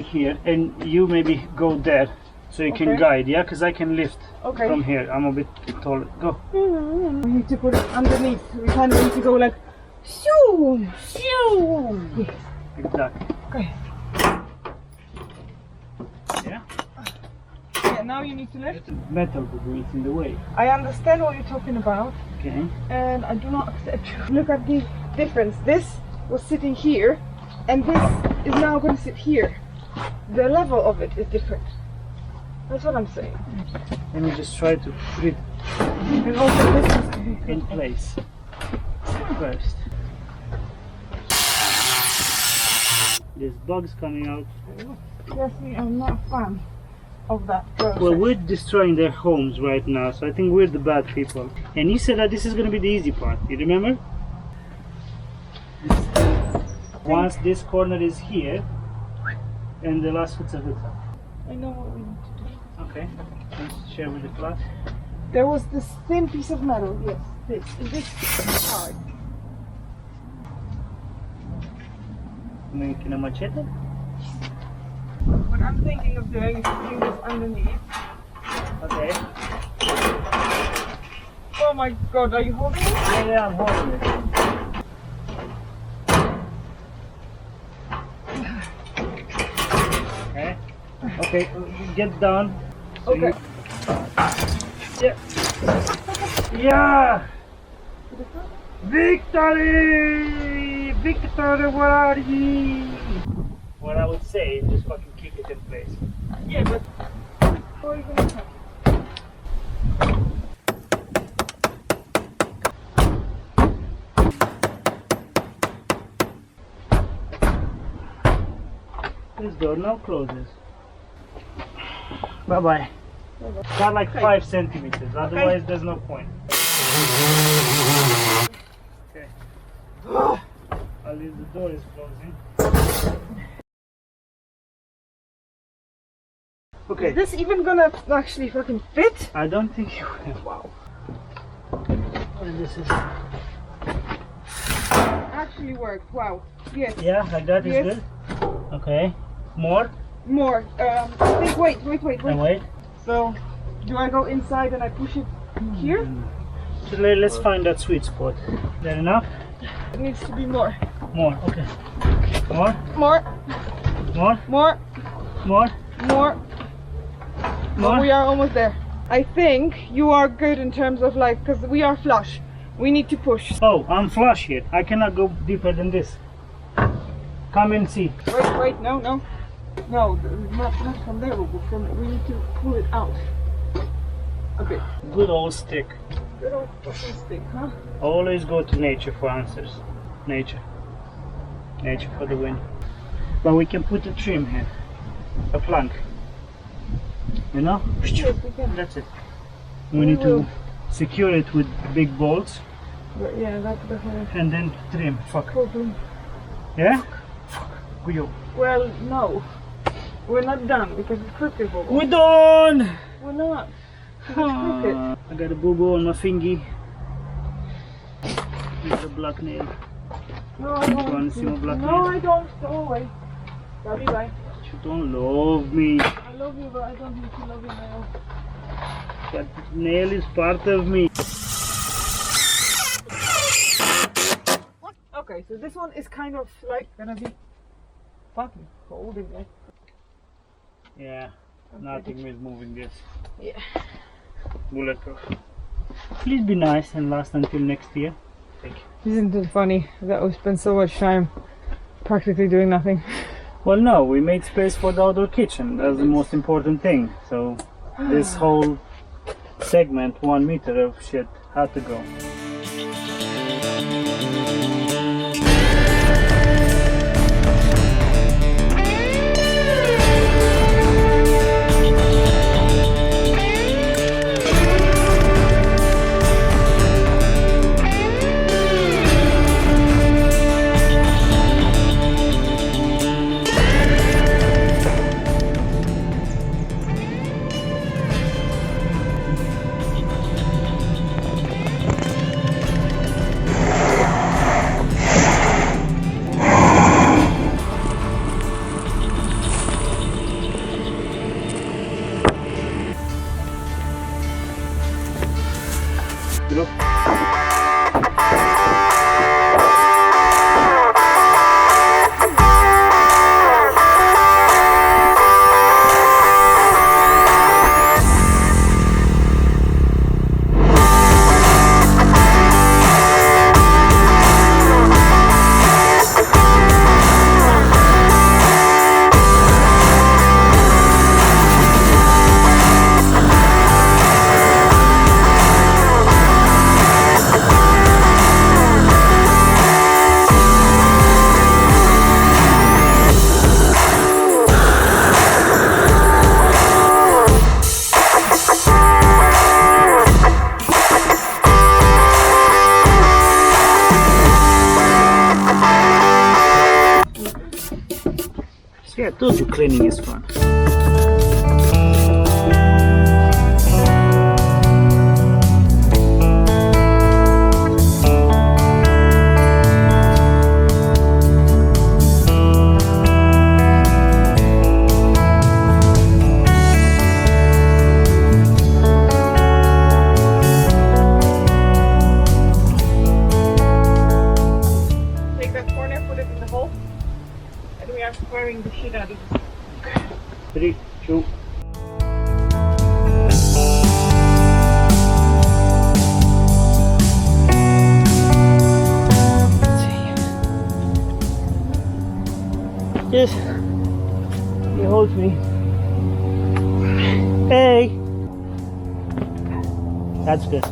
here, and you maybe go there, so you can guide. Yeah, because I can lift from here. I'm a bit taller. Go. We need to put it underneath. We kind of need to go like, shoo, shoo. Yes. Exactly. Okay. Yeah. Yeah. Now you need to lift. Metal is in the way. I understand what you're talking about. Okay. And I do not accept you. Look at the difference. This was sitting here, and this is now going to sit here. The level of it is different. That's what I'm saying. Let me just try to put it And also this has to be in place first. There's bugs coming out. Trust me, I'm not a fan of that process. Well, we're destroying their homes right now, so I think we're the bad people. And you said that this is going to be the easy part. You remember? Once this corner is here, and the last hutsa. I know what we need to do. Okay. Let's share with the class. There was this thin piece of metal. Yes, this. And this is hard. Making a machete? What I'm thinking of doing is putting this underneath. Okay. Oh my god, are you holding it? Yeah, I'm holding it. Okay. Okay, get down. So Okay. Yeah. Yeah! Victory! Victory, where are ye? What I would say is just fucking keep it in place. Yeah, but how are you going to touch it? This door now closes. Bye bye. Got like 5 centimeters, otherwise there's no point. Okay. At least the door is closing. Okay. Is this even gonna actually fucking fit? I don't think you will. Wow. And this is. Actually worked. Wow. Yes. Yeah, like that is Yes. good. Okay. More? More. I think. Wait. And wait. So, do I go inside and I push it here? So let's find that sweet spot. Is that enough? It needs to be more. More. Okay. More? More. More? More. More? More. More? Oh, we are almost there. I think you are good in terms of like, because we are flush. We need to push. Oh, I'm flush here. I cannot go deeper than this. Come and see. Wait, no. No, not from there, but from, we need to pull it out a bit. Good old stick. Good old fucking stick, huh? Always go to nature for answers. Nature. Nature for the win. But we can put a trim here. A plank. You know? Yes, we can. That's it. We need to secure it with big bolts But yeah, that's the whole and then trim. Fuck. problem. Yeah? Fuck. Go. Well, no. We're not done because it's crooked. Bobo. We're done! We're not. It's crooked. I got a boo-boo on my fingy. Here's a black nail. No, I You want to see my don't. black No, nail? I don't. Go away. Bye bye. You don't love me. I love you, but I don't need to love you now. That nail is part of me. Okay, so this one is kind of like gonna be fucking cold in there. Yeah, nothing is moving this. Yeah. Bulletproof. Please be nice and last until next year. Thank you. Isn't it funny that we spent so much time practically doing nothing? Well, no, we made space for the outdoor kitchen. That's the most important thing. So this whole segment, 1 meter of shit, had to go. Look. See, I told you cleaning is fun. Take that corner, put it in the hole, and we are squaring the shit out of it. 3, 2. Yes, he holds me. Hey, that's good.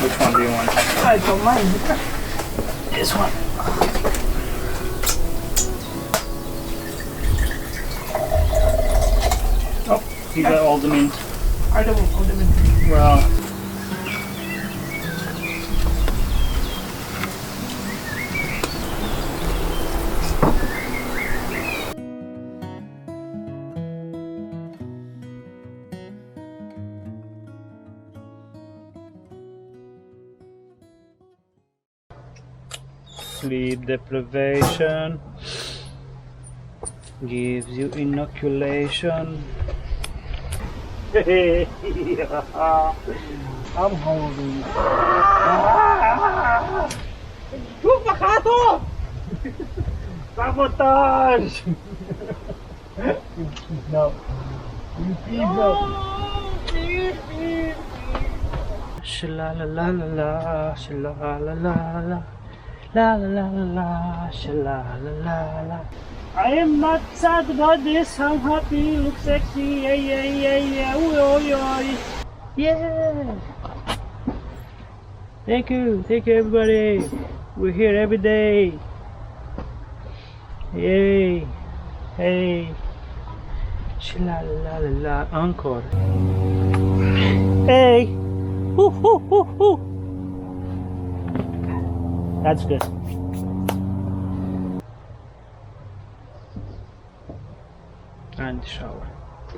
Which one do you want? I don't mind. This one. Oh, you got all the mint. I don't want all the mint. Well, Sleep deprivation gives you inoculation. I'm hungry. Sabotage! No. No. Shala la la la la, shala la la la, la la la la, shala la la la. I am not sad about this. I'm happy. Look sexy. Yeah, yeah, yeah, yeah. Ooh, oh, yeah. Yeah. Thank you everybody. We're here every day. Yay. Hey. Shala la la la. Encore. Hey. Woo, woo, woo, woo. That's good. And shower.